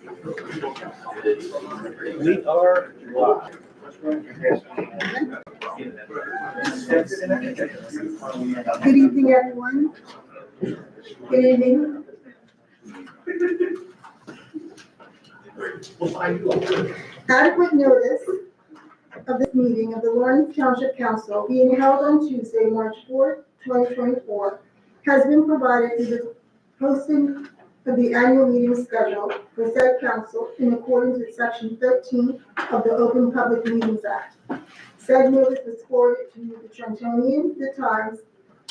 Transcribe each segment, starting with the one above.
We are live. Good evening, everyone. Good evening. Adequate notice of this meeting of the Lawrence Township Council being held on Tuesday, March 4th, 2024, has been provided through the posting of the annual meeting schedule for said council in accordance with Section 13 of the Open Public Meetings Act. Said notice was forwarded to the Trentonian, the Times,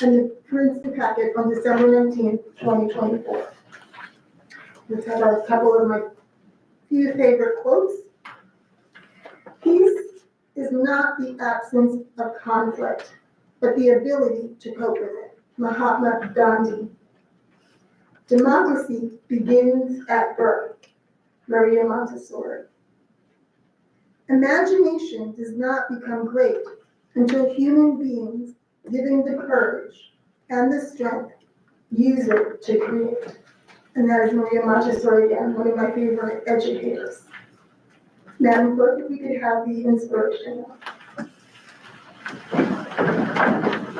and the Princeton Packet on December 19th, 2024. Let's have a couple of my few favorite quotes. Peace is not the absence of conflict, but the ability to cope with it. Mahatma Gandhi. Democracy begins at birth. Maria Montessori. Imagination does not become great until human beings, given the courage and the strength, use it to create. And that is Maria Montessori again, one of my favorite educators. Madam Clerk, if we could have the inspiration.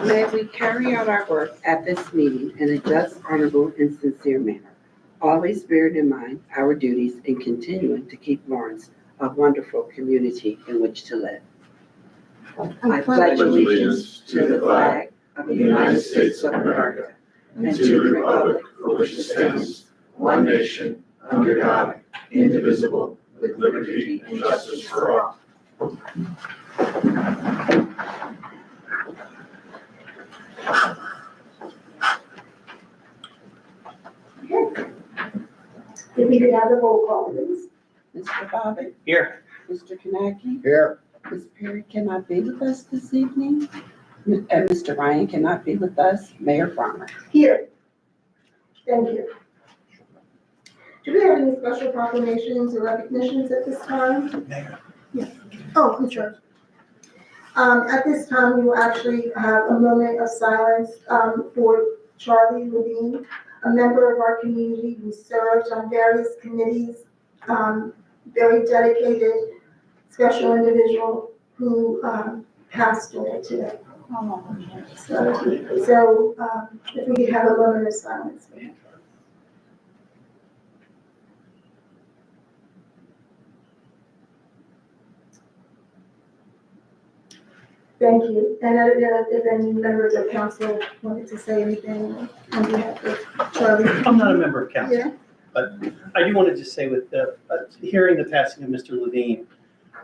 May we carry out our work at this meeting in a just, honorable, and sincere manner, always bearing in mind our duties in continuing to keep Lawrence a wonderful community in which to live. I pledge allegiance to the flag of the United States of America and to the republic for which it stands, one nation, under God, indivisible, with liberty and justice for all. Okay. If we could have the roll call, please. Mr. Bobbitt? Here. Mr. Kanaki? Here. Ms. Perry cannot be with us this evening. And Mr. Ryan cannot be with us. Mayor Farmer? Here. Thank you. Do we have any special proclamations or recognitions at this time? Mayor. Yes. Oh, I'm sorry. At this time, we will actually have a moment of silence for Charlie Levine, a member of our community who served on various committees, very dedicated, special individual who passed away today. So if we could have a moment of silence for him. Thank you. And I don't know if any members of council wanted to say anything on behalf of Charlie. I'm not a member of council, Yeah. but I do want to just say with the, hearing the passing of Mr. Levine,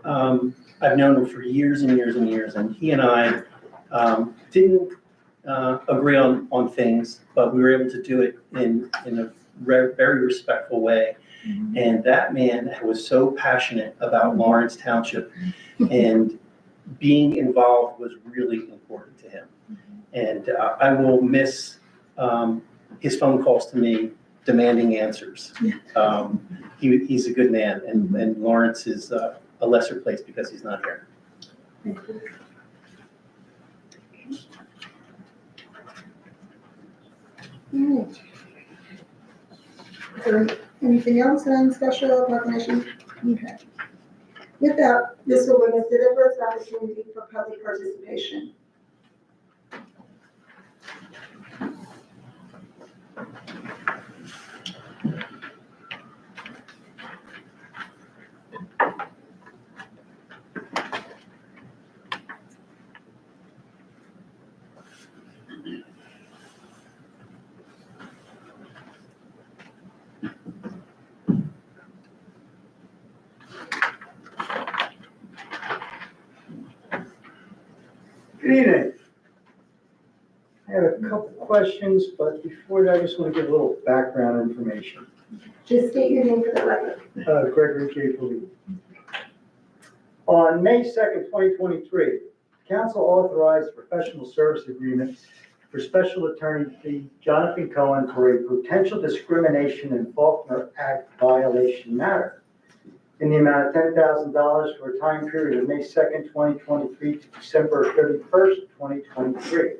I've known him for years and years and years, and he and I didn't agree on things, but we were able to do it in a very respectful way. Mm-hmm. And that man was so passionate about Lawrence Township, and being involved was really important to him. And I will miss his phone calls to me demanding answers. He's a good man, and Lawrence is a lesser place because he's not here. All right. Is there anything else on special proclamation? Okay. With that, this will bring us to the first opportunity for public participation. Good evening. I have a couple questions, but before that, I just want to give a little background information. Just state your name for the record. Gregory J. Police. On May 2nd, 2023, Council authorized a professional service agreement for Special Attorney Jonathan Cohen for a potential discrimination and Faulkner Act violation matter in the amount of $10,000 for a time period of May 2nd, 2023 to December 31st, 2023.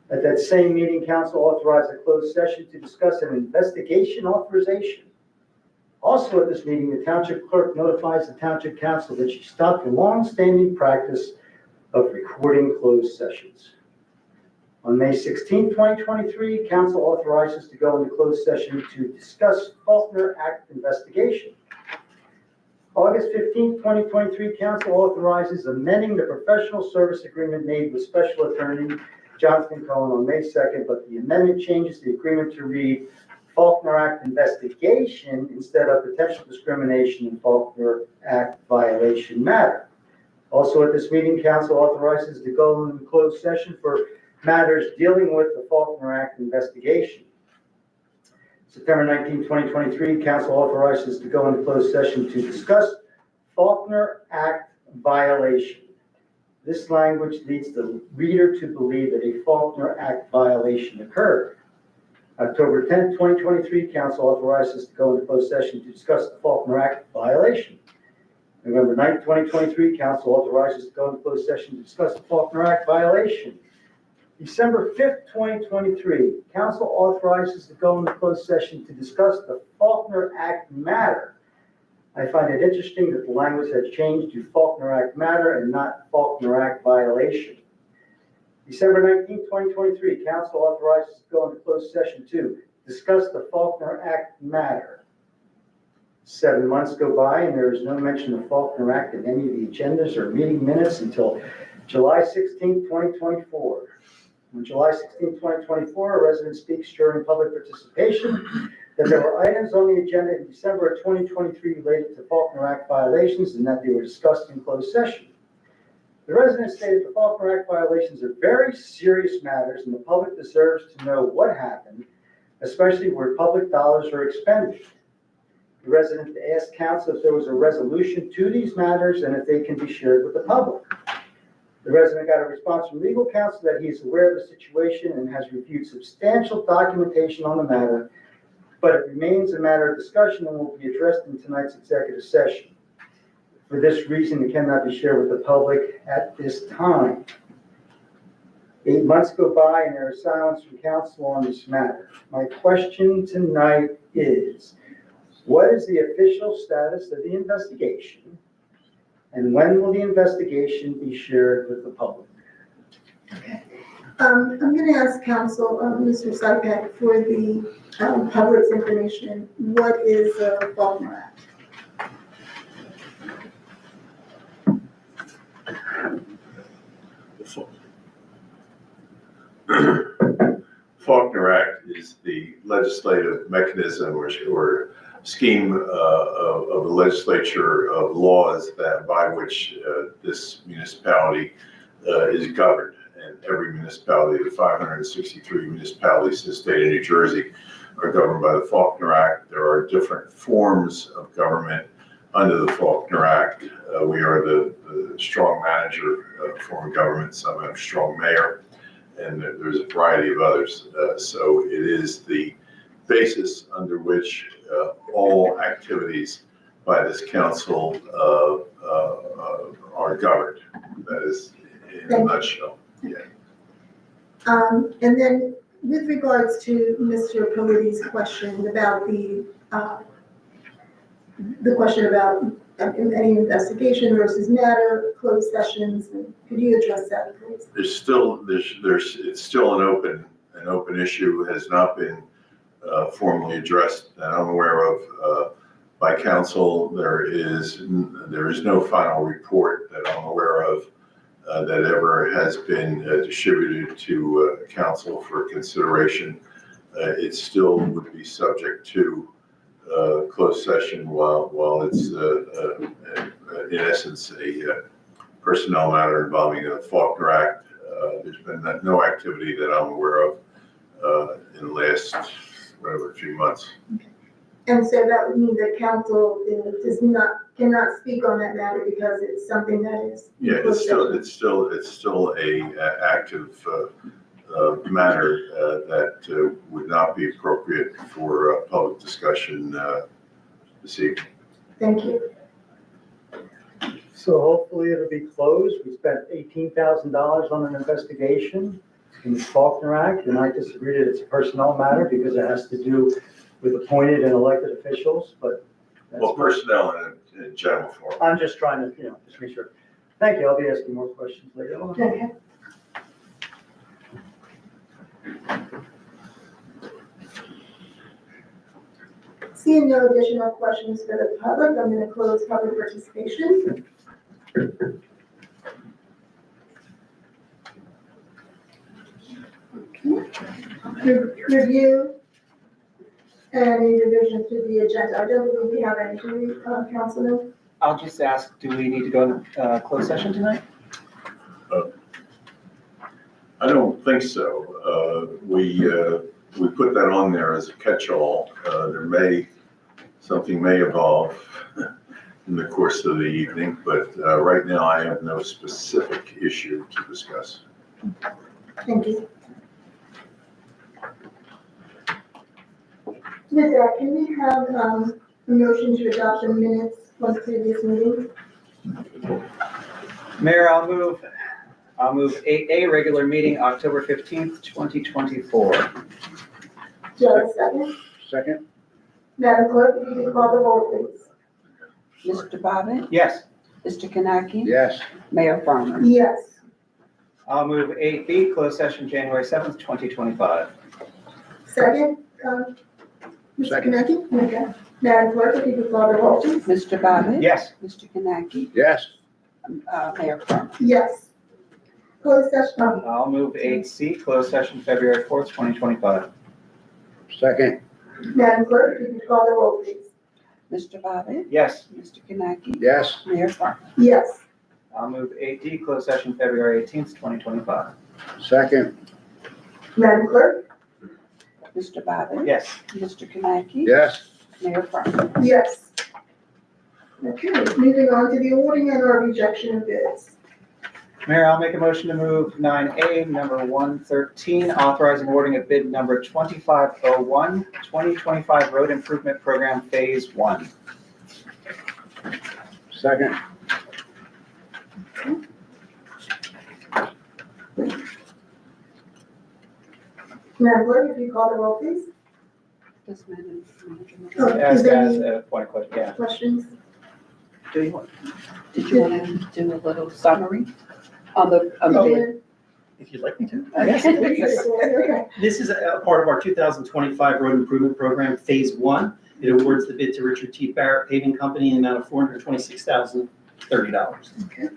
At that same meeting, Council authorized a closed session to discuss an investigation authorization Also at this meeting, the township clerk notifies the township council that she stopped a long-standing practice of recording closed sessions. On May 16, 2023, council authorizes to go into closed session to discuss Faulkner Act investigation. August 15, 2023, council authorizes amending the professional service agreement made with Special Attorney Jonathan Cohen on May 2nd, but the amendment changes the agreement to read Faulkner Act investigation instead of potential discrimination in Faulkner Act violation matter. Also at this meeting, council authorizes to go into closed session for matters dealing with the Faulkner Act investigation. September 19, 2023, council authorizes to go into closed session to discuss Faulkner Act violation. This language leads the reader to believe that a Faulkner Act violation occurred. October 10, 2023, council authorizes to go into closed session to discuss the Faulkner Act violation. November 9, 2023, council authorizes to go into closed session to discuss the Faulkner Act violation. December 5th, 2023, council authorizes to go into closed session to discuss the Faulkner Act matter. I find it interesting that the language has changed to Faulkner Act matter and not Faulkner Act violation. December 19, 2023, council authorizes to go into closed session to discuss the Faulkner Act matter. 7 months go by and there is no mention of Faulkner Act in any of the agendas or meeting minutes until July 16, 2024. On July 16, 2024, a resident speaks during public participation that there were items on the agenda in December of 2023 related to Faulkner Act violations and that they were discussed in closed session. The resident stated the Faulkner Act violations are very serious matters and the public deserves to know what happened, especially where public dollars are expended. The resident asked council if there was a resolution to these matters and if they can be shared with the public. The resident got a response from legal counsel that he is aware of the situation and has reviewed substantial documentation on the matter, but it remains a matter of discussion and will be addressed in tonight's executive session. For this reason, it cannot be shared with the public at this time. 8 months go by and there is silence from council on this matter. My question tonight is, what is the official status of the investigation? And when will the investigation be shared with the public? I'm going to ask council, Mr. Sypek, for the public's information. What is the Faulkner Act? Faulkner Act is the legislative mechanism or scheme of the legislature of laws that by which this municipality is governed. And every municipality, the 563 municipalities in the state of New Jersey, are governed by the Faulkner Act. There are different forms of government under the Faulkner Act. We are the strong manager form of government. Some have strong mayor, and there's a variety of others. So it is the basis under which all activities by this council are governed. That is in a nutshell. Yeah. And then with regards to Mr. Politti's question about the question about any investigation versus matter, closed sessions, could you address that, please? It's still an open issue. It has not been formally addressed that I'm aware of by council. There is no final report that I'm aware of that ever has been distributed to council for consideration. It still would be subject to closed session while it's in essence a personnel matter involving the Faulkner Act. There's been no activity that I'm aware of in the last few months. And so that would mean that council cannot speak on that matter because it's something that is. Yeah, it's still a active matter that would not be appropriate for public discussion this evening. Thank you. So hopefully it'll be closed. We spent $18,000 on an investigation in the Faulkner Act, and I disagree that it's a personnel matter because it has to do with appointed and elected officials, but Well, personnel in general form. I'm just trying to, just make sure. Thank you, I'll be asking more questions later on. Okay. Seeing no additional questions for the public, I'm going to close public participation. Review and any revisions to the agenda. I don't believe we have any, do we, Councilman? I'll just ask, do we need to go into closed session tonight? I don't think so. We put that on there as a catch-all. Something may evolve in the course of the evening, but right now I have no specific issue to discuss. Thank you. With that, can we have a motion to adopt the minutes from the previous meeting? Mayor, I'll move 8A, regular meeting, October 15th, 2024. Do I have a second? Second? Madam Clerk, if you could call the roll, please. Mr. Bobbit, Yes, Mr. Kanaki, Yes. Mayor Farmer. Yes. I'll move 8B, closed session, January 7th, 2025. Second, Mr. Second. Kaneki? Okay. Madam Clerk, if you could call the roll, please. Mr. Bobbit. Yes, Mr. Kanaki, Yes. Mayor Farmer. Yes. Closed session. I'll move 8C, closed session, February 4th, 2025. Second? Madam Clerk, if you could call the roll, please. Mr. Bobbit, Yes, Mr. Kanaki, Yes. Mayor Farmer. Yes. I'll move 8D, closed session, February 18th, 2025. Second? Madam Clerk? Mr. Bobbit, Yes. Mr. Kanaki, Yes. Mayor Farmer. Yes. Okay, moving on to the awarding and or rejection of bids. Mayor, I'll make a motion to move 9A, number 113, authorizing awarding of bid number 2501, 2025 Road Improvement Program Phase 1. Second? Madam Clerk, if you call the roll, please. This man Oh, As is there as any a point of question, yeah. questions? Did you want to do a little summary on the bid? If you'd like me to. Yes, please. Okay. This is a part of our 2025 Road Improvement Program, Phase 1. It awards the bid to Richard T. Barrett Paving Company in the amount of $426,030. Okay.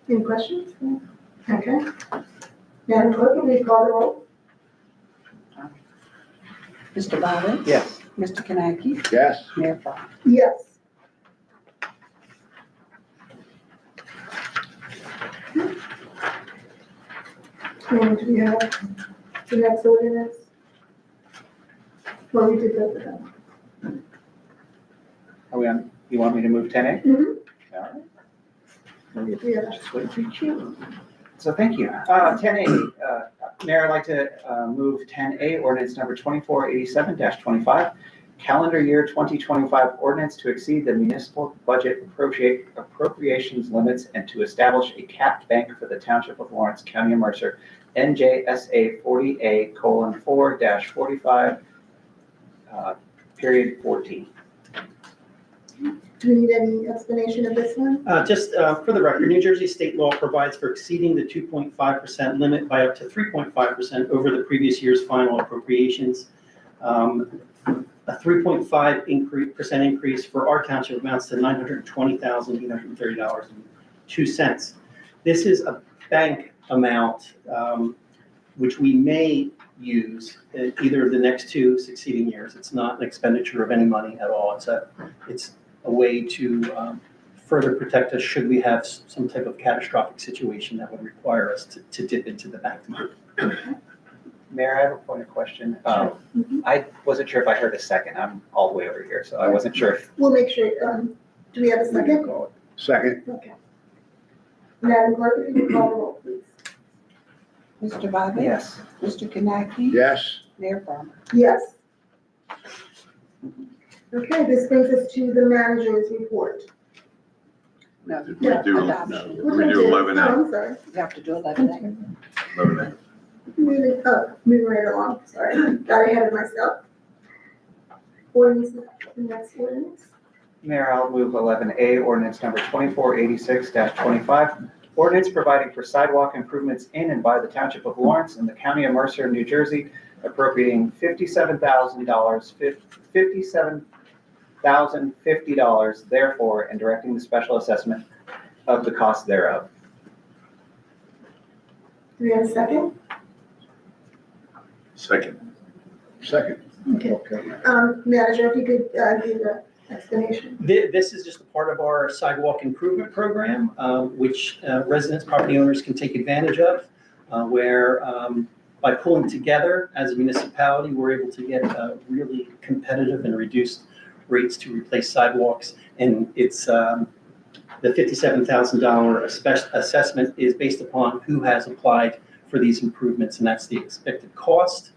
Any questions? Okay. Madam Clerk, will you call the roll? Mr. Bobbit, Yes. Mr. Kanaki, Yes. Mayor Farmer. Yes. And do we have the next ordinance? Well, we did go for that. Are we on, you want me to move 10A? Mhm. All right. We have Just wait for you. So thank you. 10A, Mayor, I'd like to move 10A, ordinance number 2487-25, calendar year 2025 ordinance to exceed the municipal budget appropriations limits and to establish a capped bank for the Township of Lawrence, County of Mercer, NJSA 40A:4-45, period 14. Do we need any explanation of this one? Just for the record, New Jersey state law provides for exceeding the 2.5% limit by up to 3.5% over the previous year's final appropriations. A 3.5% increase for our township amounts to $920,830.02. This is a bank amount which we may use in either of the next two succeeding years. It's not an expenditure of any money at all. It's a way to further protect us should we have some type of catastrophic situation that would require us to dip into the bank. Mayor, I have a point of question. I wasn't sure if I heard a second. I'm all the way over here, so I wasn't sure if. We'll make sure, do we have a second? Second? Okay. Madam Clerk, if you could call the roll, please. Mr. Bobbit? Yes. Mr. Kanaki? Yes. Mayor Farmer. Yes. Okay, this brings us to the manager's report. No, Did we do, adoption. did we do 11A? Oh, I'm sorry. You have to do 11A. 11A. Moving right along, sorry, got ahead of myself. ordinance, the next ordinance. Mayor, I'll move 11A, ordinance number 2486-25, ordinance providing for sidewalk improvements in and by the Township of Lawrence and the County of Mercer, New Jersey, appropriating $57,050 therefore, and directing the special assessment of the cost thereof. Do we have a second? Second. Second. Okay. Manager, if you could give the explanation. This is just a part of our sidewalk improvement program, which residents, property owners can take advantage of, where by pulling together as a municipality, we're able to get really competitive and reduced rates to replace sidewalks. And it's the $57,000 assessment is based upon who has applied for these improvements, and that's the expected cost,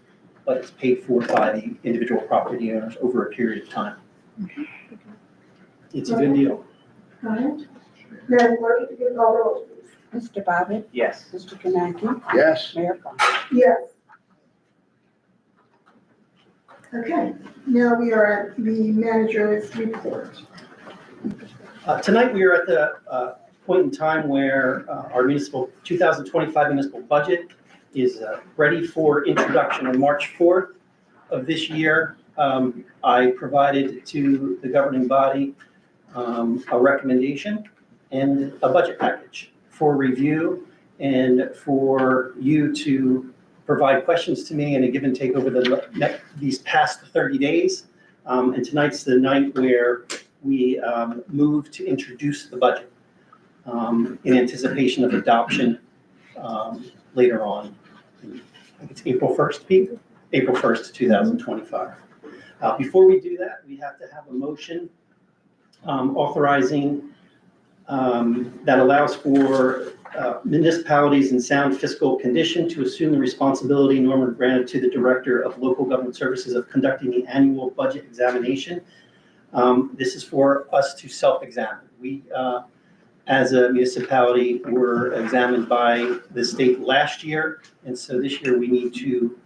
but it's paid for by the individual property owners over a period of time. It's a good deal. All right. Madam Clerk, if you could call the roll, please. Mr. Bobbitt, Yes. Mr. Kaneki, Yes. Mayor Farmer. Yes. Okay, now we are at the manager's report. Tonight, we are at the point in time where our 2025 municipal budget is ready for introduction on March 4th of this year. I provided to the governing body a recommendation and a budget package for review and for you to provide questions to me and a give and take over these past 30 days. And tonight's the night where we move to introduce the budget in anticipation of adoption later on. I think it's April 1st, Pete? April 1st, 2025. Before we do that, we have to have a motion authorizing that allows for municipalities in sound fiscal condition to assume the responsibility normally granted to the Director of Local Government Services of conducting the annual budget examination. This is for us to self-examine. We, as a municipality, were examined by the state last year, and so this year we need to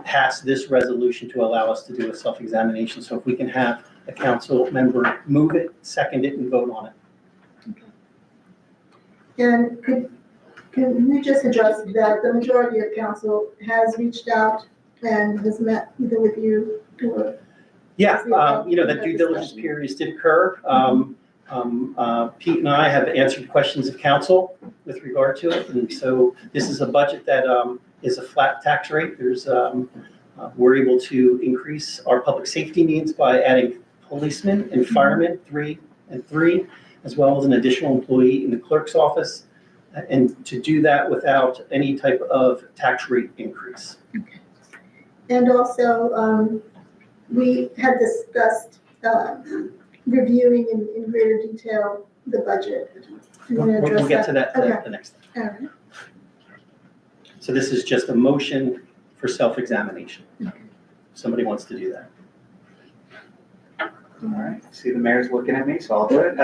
pass this resolution to allow us to do a self-examination. So if we can have a council member move it, second it, and vote on it. And can we just address that the majority of council has reached out and has met either with you or? Yeah, that due diligence periods did occur. Pete and I have answered questions of council with regard to it. And so this is a budget that is a flat tax rate. We're able to increase our public safety needs by adding policemen and firemen, 3 and 3, as well as an additional employee in the clerk's office, and to do that without any type of tax rate increase. And also, we had discussed reviewing in greater detail the budget. Do you want to address We'll get to that Okay. the next time. All right. So this is just a motion for self-examination. Somebody wants to do that. All right, see the mayor's looking at me, so I'll do it.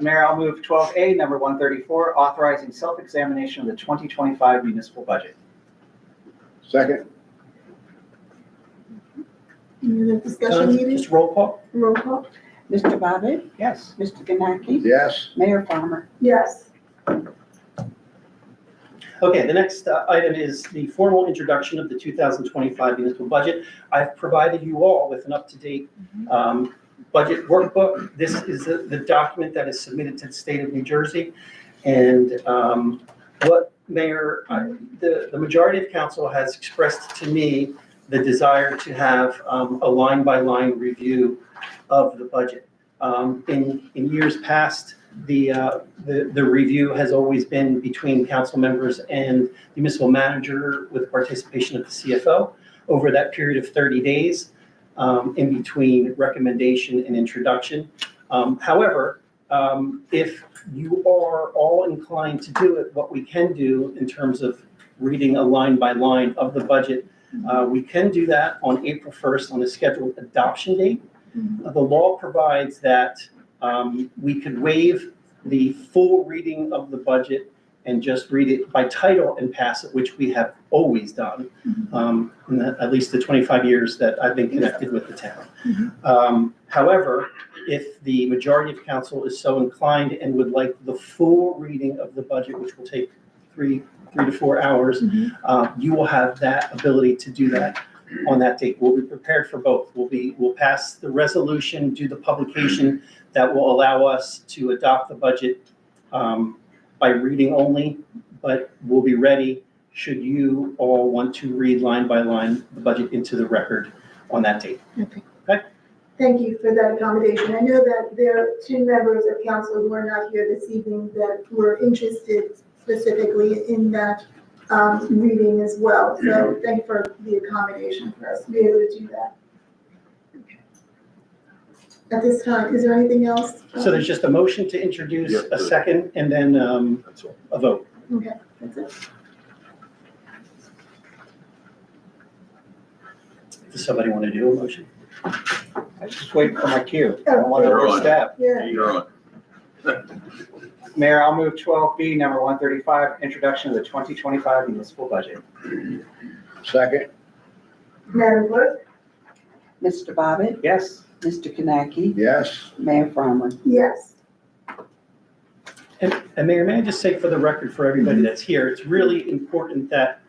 Mayor, I'll move 12A, number 134, authorizing self-examination of the 2025 municipal budget. Second. Any other discussion needed? Just roll call? Roll call? Mr. Bobbitt, Yes. Mr. Kaneki, Yes. Mayor Farmer. Yes. Okay, the next item is the formal introduction of the 2025 municipal budget. I've provided you all with an up-to-date budget workbook. This is the document that is submitted to the state of New Jersey. And what Mayor, the majority of council has expressed to me the desire to have a line-by-line review of the budget. In years past, the review has always been between council members and the municipal manager with the participation of the CFO over that period of 30 days in between recommendation and introduction. However, if you are all inclined to do it, what we can do in terms of reading a line by line of the budget, we can do that on April 1st on the scheduled adoption date. The law provides that we could waive the full reading of the budget and just read it by title and pass it, which we have always done, at least the 25 years that I've been connected with the town. However, if the majority of council is so inclined and would like the full reading of the budget, which will take three to 4 hours, you will have that ability to do that on that date. We'll be prepared for both. We'll pass the resolution, do the publication that will allow us to adopt the budget by reading only, but we'll be ready should you all want to read line by line the budget into the record on that date. Thank you for that accommodation. I know that there are 2 members of council who are not here this evening that were interested specifically in that reading as well. So thank you for the accommodation for us to be able to do that. At this time, is there anything else? So there's just a motion to introduce, Yep. a second, and then That's all. a vote. Okay, that's it. Does somebody want to do a motion? I just wait for my cue. I don't want to You're on. overstep. Yeah. You're on. Mayor, I'll move 12B, number 135, introduction of the 2025 municipal budget. Second. Madam Clerk? Mr. Bobbitt, Yes? Mr. Kanaki, Yes. Mayor Farmer. Yes. And Mayor, may I just say for the record, for everybody that's here, it's really important that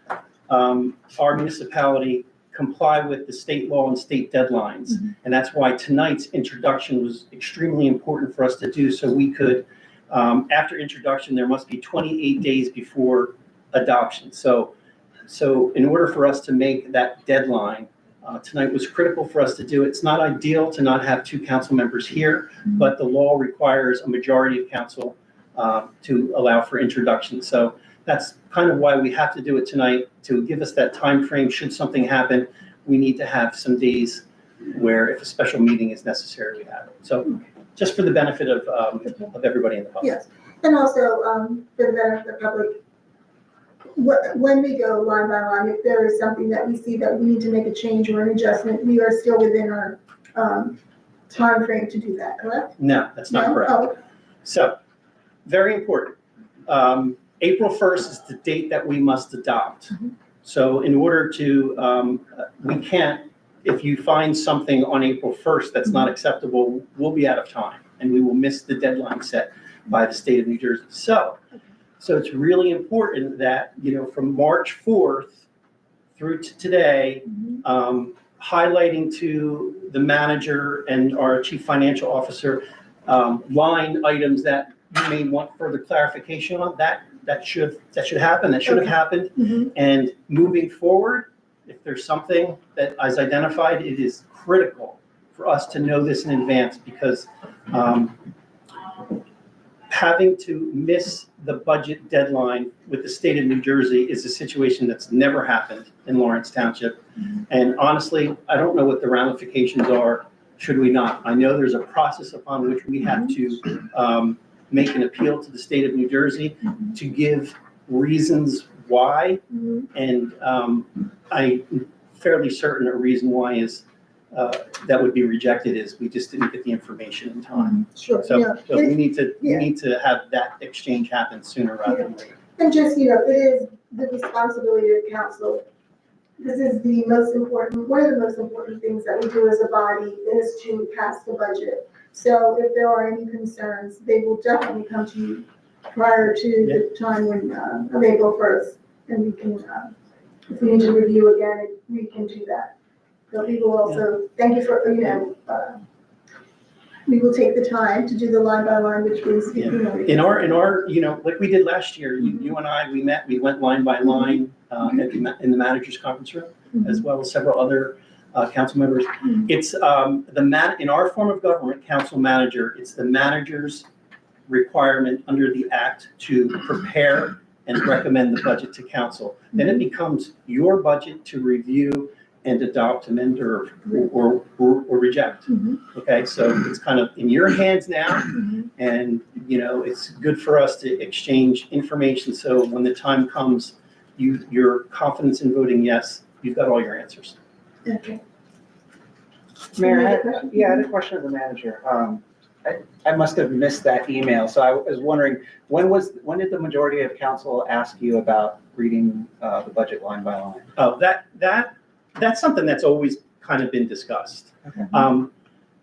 our municipality comply with the state law and state deadlines. And that's why tonight's introduction was extremely important for us to do, so we could, after introduction, there must be 28 days before adoption. So in order for us to make that deadline, tonight was critical for us to do. It's not ideal to not have 2 council members here, but the law requires a majority of council to allow for introduction. So that's kind of why we have to do it tonight, to give us that time frame. Should something happen, we need to have some days where if a special meeting is necessary, we have it. So just for the benefit of everybody in the public. Yes. And also, for the benefit of the public, when we go line by line, if there is something that we see that we need to make a change or an adjustment, we are still within our time frame to do that, correct? No, that's not No? correct. Oh, So, very important. April 1st is the date that we must adopt. So in order to, we can't, if you find something on April 1st that's not acceptable, we'll be out of time and we will miss the deadline set by the state of New Jersey. So it's really important that, from March 4th through to today, highlighting to the manager and our chief financial officer line items that you may want further clarification on, that should happen, that should have happened. And moving forward, if there's something that is identified, it is critical for us to know this in advance, because having to miss the budget deadline with the state of New Jersey is a situation that's never happened in Lawrence Township. And honestly, I don't know what the ramifications are should we not. I know there's a process upon which we have to make an appeal to the state of New Jersey to give reasons why. And I'm fairly certain a reason why is that would be rejected is we just didn't get the information in time. Sure, So we need Yeah. to have that exchange happen sooner rather than later. And just, it is the responsibility of council. This is the most important, one of the most important things that we do as a body is to pass the budget. So if there are any concerns, they will definitely come to you prior to the time when, of April 1st. And we can, if we need to review again, we can do that. So we will also, thank you for, we will take the time to do the line by line, which was, In our, like we did last year, you and I, we met, we went line by line in the manager's conference room, as well as several other council members. It's in our form of government, council manager, it's the manager's requirement under the act to prepare and recommend the budget to council. Then it becomes your budget to review and adopt, amend, or reject. Okay, so it's kind of in your hands now, and it's good for us to exchange information. So when the time comes, your confidence in voting yes, you've got all your answers. Okay. Mayor, I had a question of the manager. I must have missed that email, so I was wondering, when did the majority of council ask you about reading the budget line by line? Oh, that's something that's always kind of been discussed. Okay.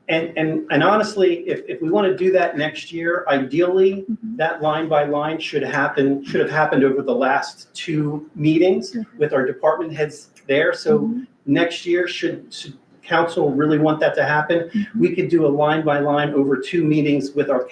And honestly, if we want to do that next year, ideally, that line by line should have happened over the last 2 meetings with our department heads there. So next year, should council really want that to happen, we could do a line by line over 2 meetings with our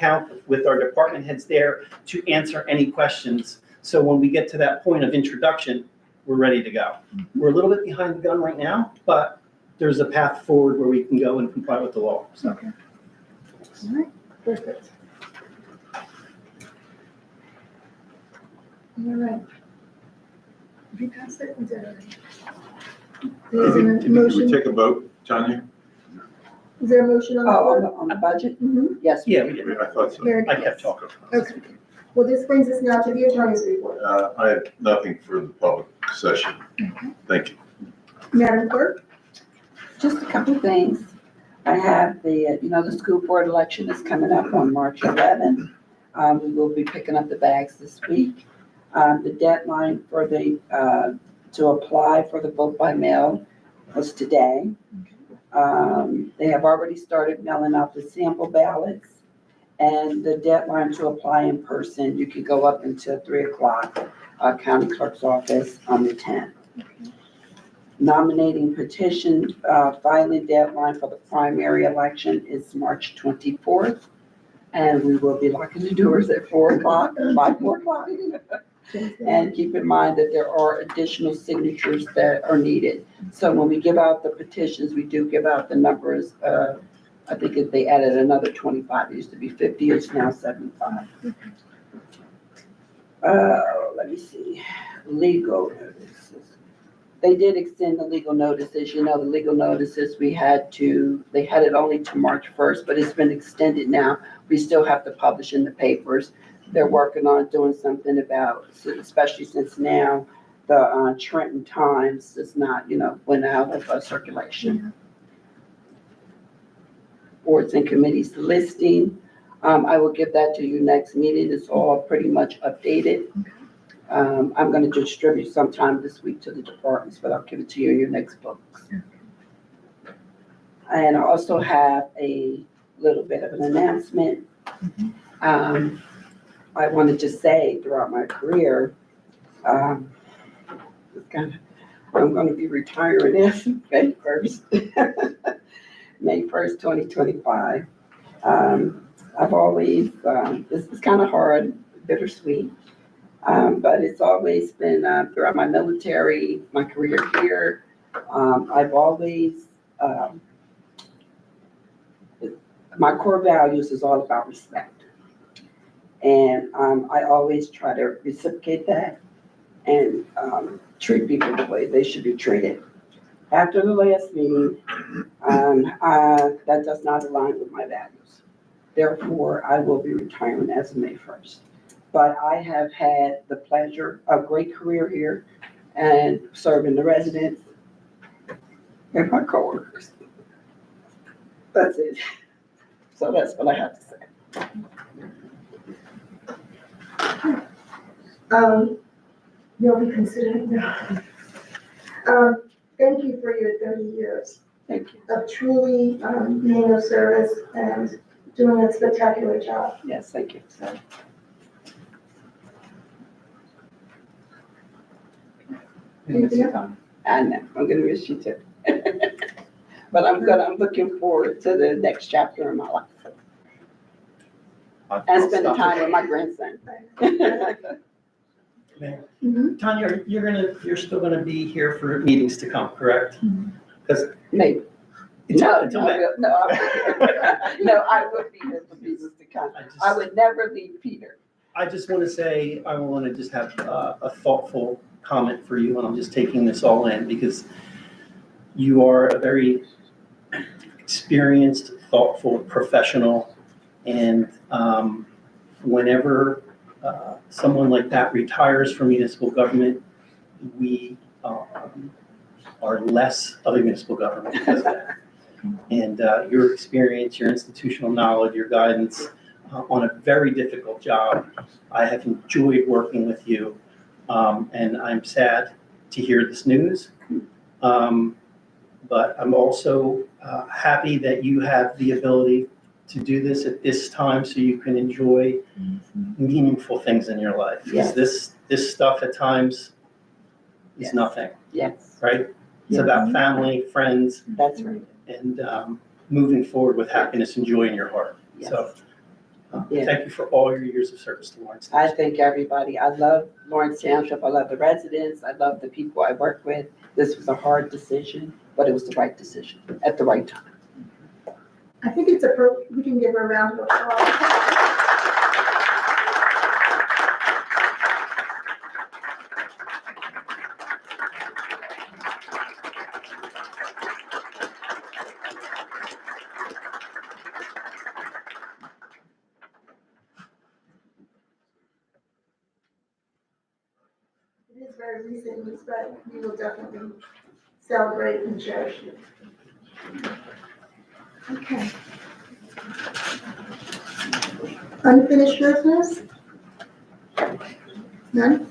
department heads there to answer any questions. So when we get to that point of introduction, we're ready to go. We're a little bit behind the gun right now, but there's a path forward where we can go and comply with the law, so. Okay. All right, perfect. All right. Have you passed it? Is there a Did we motion? take a vote, Tanya? Is there a motion on the Oh, floor? on the budget? Mhm. Yes. Yeah, we did. I thought so. Mary, I yes. kept talking. Okay. Well, this brings us now to the attorney's report. I have nothing for the public session. Thank you. Madam Clerk? Just a couple of things. I have the school board election is coming up on March 11th. We will be picking up the bags this week. The deadline for to apply for the vote by mail was today. They have already started mailing out the sample ballots. And the deadline to apply in person, you could go up until 3:00, county clerk's office on the 10th. Nominating petition, filing deadline for the primary election is March 24th. And we will be locking the doors at 4:00, by 4:00. And keep in mind that there are additional signatures that are needed. So when we give out the petitions, we do give out the numbers. I think if they added another 25, it used to be 50, it's now 75. Let me see, legal notices. They did extend the legal notices. You know, the legal notices they had it only to March 1st, but it's been extended now. We still have to publish in the papers. They're working on doing something about, especially since now the Trenton Times is not, went out of circulation. Boards and committees listing. I will give that to you next meeting. It's all pretty much updated. I'm going to distribute sometime this week to the departments, but I'll give it to you in your next books. And I also have a little bit of an announcement. I wanted to say throughout my career, I'm going to be retiring as of May 1st. May 1st, 2025. I've always, this is kind of hard, bittersweet, but it's always been throughout my military, my career here. I've always, my core values is all about respect. And I always try to reciprocate that and treat people the way they should be treated. After the last meeting, that does not align with my values. Therefore, I will be retiring as of May 1st. But I have had the pleasure, a great career here and serving the residents and my coworkers. That's it. So that's what I have to say. You'll be considered. Thank you for your 30 years Thank you. of truly being of service and doing a spectacular job. Yes, thank you. Anything else? I know, I'm gonna miss you too. But I'm looking forward to the next chapter in my life and spending time with my grandson. Mayor, Mhm. Tanya, you're still gonna be here for meetings to come, correct? Because Maybe. until No, May. no, I would be here for business to come. I would never leave Peter. I just want to say, I want to just have a thoughtful comment for you, and I'm just taking this all in because you are a very experienced, thoughtful professional, and whenever someone like that retires from municipal government, we are less of a municipal government because of that. and your experience, your institutional knowledge, your guidance on a very difficult job. I have enjoyed working with you, and I'm sad to hear this news. But I'm also happy that you have the ability to do this at this time so you can enjoy meaningful things in your life. 'Cause Yes. this stuff at times is Yes. nothing, Yes, right? It's Yes. about family, friends, that's right. and moving forward with happiness and joy in your heart. Yes. So Yeah. thank you for all your years of service to Lawrence. I thank everybody. I love Lawrence Township. I love the residents. I love the people I work with. This was a hard decision, but it was the right decision at the right time. I think it's appropriate, we can give her a round of applause. It is very recent news, but we will definitely celebrate and cherish it. Okay. Unfinished business? None?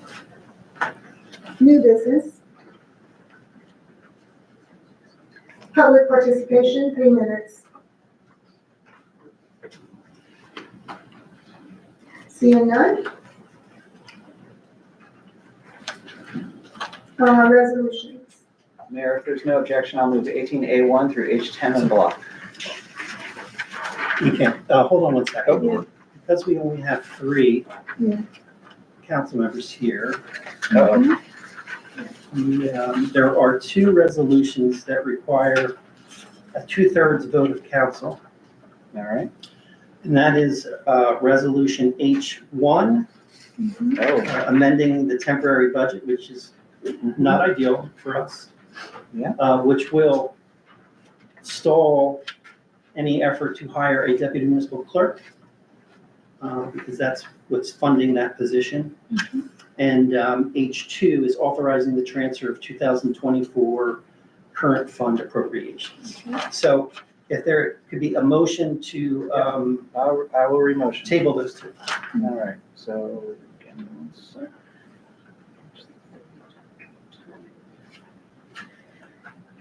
New business? Public participation, 3 minutes. Seeing none? Resolutions. Mayor, if there's no objection, I'll move 18A1 through H10 in block. You can't, hold on one second. Yeah. Because we only have 3 Yeah. council members here, Uh-oh. there are 2 resolutions that require a 2/3 vote of council. All right. And that is Resolution H1, Oh, amending the temporary budget, which is not ideal for us. Yeah. Which will stall any effort to hire a deputy municipal clerk, because that's what's funding that position. And H2 is authorizing the transfer of 2024 current fund appropriations. So if there could be a motion to I will remotion. table those 2. All right, so. give me one sec.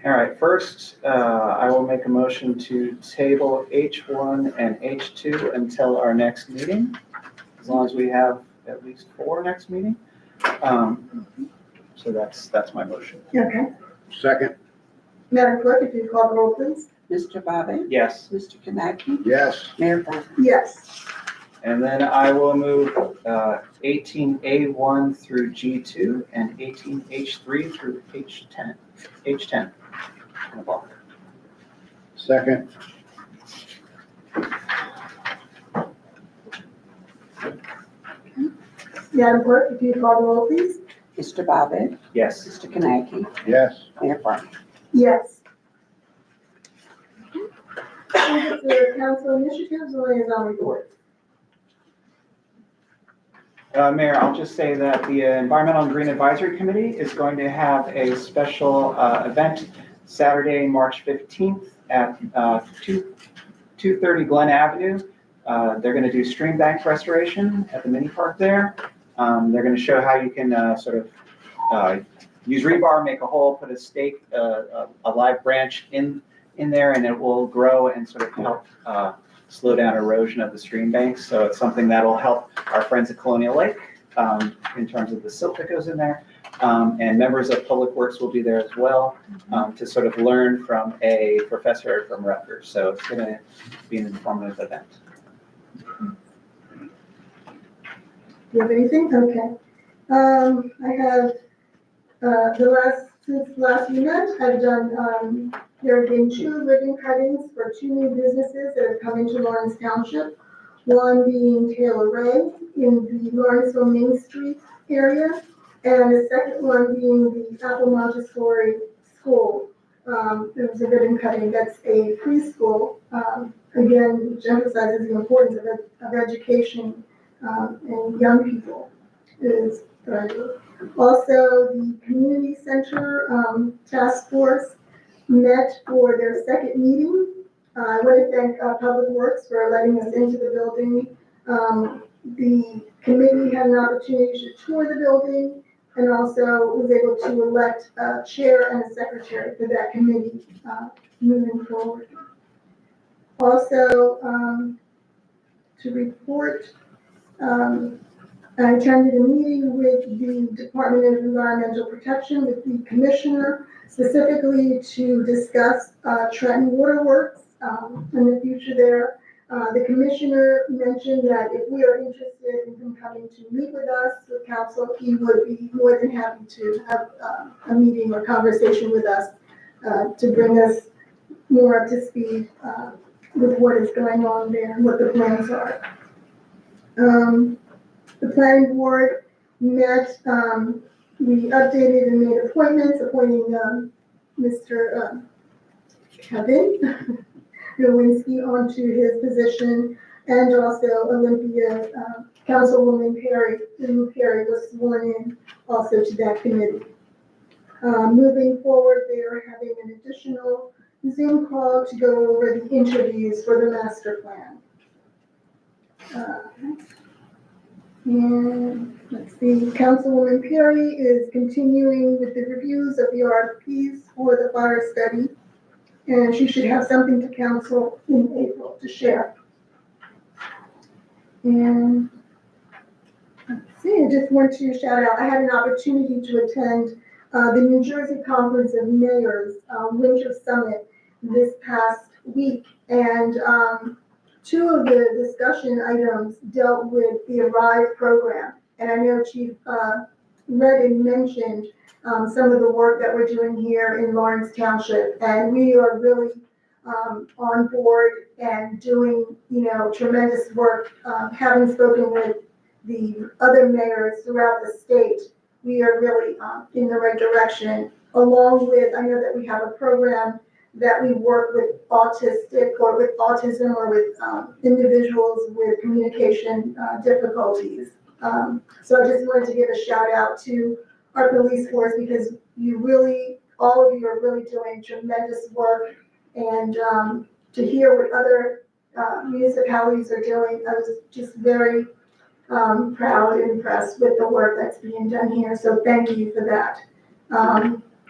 All right, first, I will make a motion to table H1 and H2 until our next meeting, as long as we have at least 4 next meeting. So that's my motion. Okay. Second. Madam Clerk, if you call the roll, please. Mr. Bobbitt, Yes, Mr. Kanaki, Yes. Mayor Brown. Yes. and then I will move 18A1 through G2 and 18H3 through H10 in a block. Second. Madam Clerk, if you call the roll, please. Mr. Bobbitt, Yes. Mr. Kanaki, Yes. Mayor Brown. Yes. The council initiatives or liaison report? Mayor, I'll just say that the Environmental and Green Advisory Committee is going to have a special event Saturday, March 15th at 230 Glen Avenue. They're going to do stream bank restoration at the mini park there. They're going to show how you can sort of use rebar, make a hole, put a stake, a live branch in there, and it will grow and sort of help slow down erosion of the stream banks. So it's something that will help our friends at Colonial Lake in terms of the silt that goes in there. And members of Public Works will be there as well to sort of learn from a professor from Rutgers. So it's going to be an informative event. Do you have anything? Okay. I have, since last we met, I've done, there have been 2 ribbon cuttings for 2 new businesses that have come into Lawrence Township. One being Taylor Ray in the Lawrenceville Main Street area, and the second one being the Apple Montessori School. It was a ribbon cutting. That's a preschool, again, which emphasizes the importance of education and young people is what I do. Also, the community center task force met for their second meeting. I want to thank Public Works for letting us into the building. The committee had an opportunity to tour the building and also was able to elect a chair and a secretary for that committee moving forward. Also, to report, I attended a meeting with the Department of Environmental Protection with the commissioner, specifically to discuss Trenton Waterworks in the future there. The commissioner mentioned that if we are interested in him coming to meet with us, with council, he would be more than happy to have a meeting or conversation with us to bring us more up to speed with what is going on there and what the plans are. The planning board met, we updated and made appointments, appointing Mr. Kevin Nowinski onto his position, and also Olympia, Councilwoman Perry was sworn in also to that committee. Moving forward, they are having an additional Zoom call to go over the interviews for the master plan. And let's see, Councilwoman Perry is continuing with the reviews of the RFPs for the fire study. And she should have something to council in April to share. And let's see, I just want to shout out, I had an opportunity to attend the New Jersey Conference of Mayors Winter Summit this past week. And two of the discussion items dealt with the ARRIVE program. And I know Chief Redding mentioned some of the work that we're doing here in Lawrence Township. And we are really on board and doing, tremendous work. Having spoken with the other mayors throughout the state, we are really in the right direction. Along with, I know that we have a program that we work with autistic or with autism or with individuals with communication difficulties. So I just wanted to give a shout out to our police force because all of you are really doing tremendous work. And to hear what other municipalities are doing, I was just very proud and impressed with the work that's being done here. So thank you for that.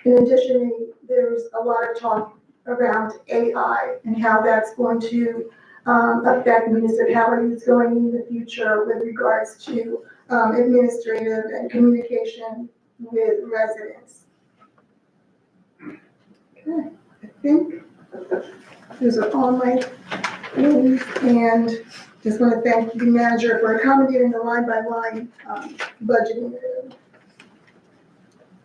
In addition, there's a lot of talk around AI and how that's going to affect municipalities going in the future with regards to administrative and communication with residents. Okay, I think those are all my things, and just want to thank the manager for accommodating the line-by-line budgeting.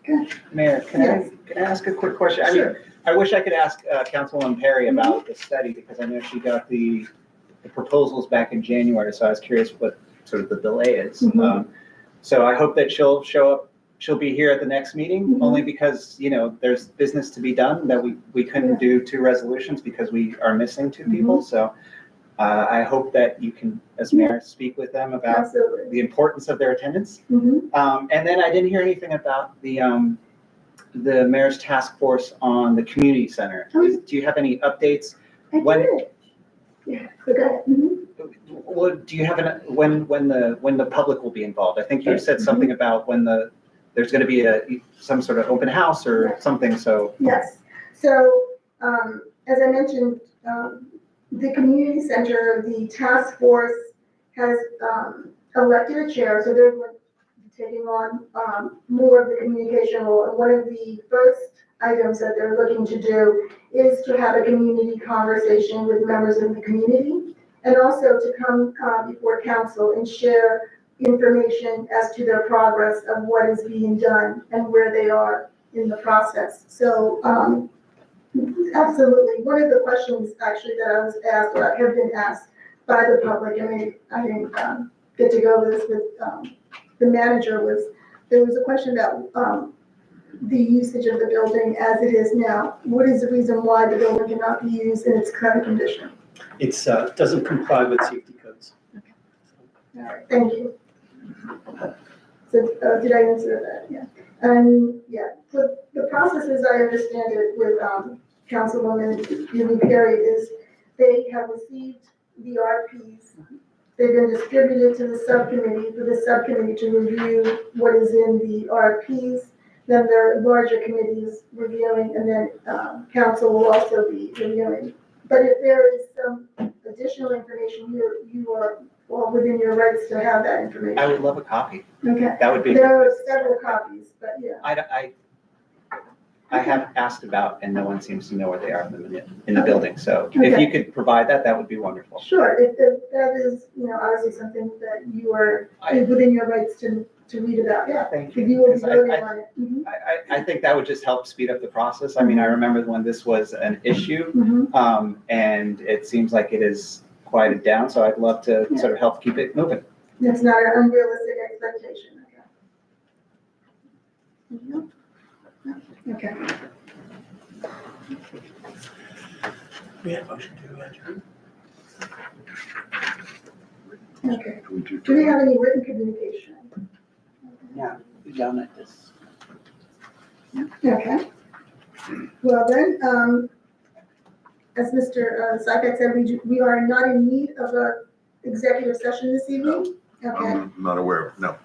Okay. Mayor, can I ask a quick question? I mean, I wish I could ask Councilwoman Perry about the study because I know she got the proposals back in January, so I was curious what sort of the delay is. So I hope that she'll show up. She'll be here at the next meeting, only because, there's business to be done that we couldn't do 2 resolutions because we are missing 2 people. So I hope that you can, as mayor, speak with them about the importance of their attendance. And then I didn't hear anything about the mayor's task force on the community center. Do you have any updates? Yeah, okay. What do you have when the public will be involved? I think you said something about when there's going to be some sort of open house or something. So yes. So as I mentioned, the community center, the task force has elected a chair, so they're taking on more of the communication role. And one of the first items that they're looking to do is to have a community conversation with members of the community, and also to come before council and share information as to their progress of what is being done and where they are in the process. So absolutely, one of the questions actually that I was asked, or have been asked by the public, I didn't get to go over this with the manager, there was a question about the usage of the building as it is now. What is the reason why the building cannot be used in its current condition? It doesn't comply with safety codes. All right, thank you. So did I answer that? Yeah. And so the process, as I understand it, with Councilwoman Julie Perry, is they have received the RPs. They've been distributed to the subcommittee for the subcommittee to review what is in the RPs. Then their larger committees reviewing, and then council will also be reviewing. But if there is some additional information, you are well within your rights to have that information. I would love a copy. Okay. That would be. There are several copies, but yeah. I have asked about, and no one seems to know where they are in the building, so if you could provide that, that would be wonderful. Sure, if that is, obviously something that you are within your rights to read about, yeah. Thank If you. you will be Because voting on it. Mhm. I think that would just help speed up the process. I mean, I remember when this was an issue, Mhm. and it seems like it is quieted down, so I'd love to Yeah. sort of help keep it moving. It's not an unrealistic expectation, okay. Mhm. Okay. We have motion to adjourn. Okay. Do we have any written communication? No, we don't at this. Okay. Well then, as Mr. Sypak said, we are not in need of a executive session this evening. Okay. I'm not aware of, no.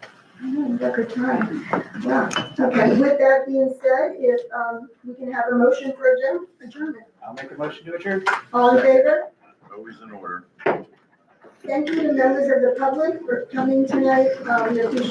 Record time. Wow. Okay, with that being said, if we can have a motion for adjournment. I'll make a motion to adjourn. All in favor? Always in order. Thank you to members of the public for coming tonight. We appreciate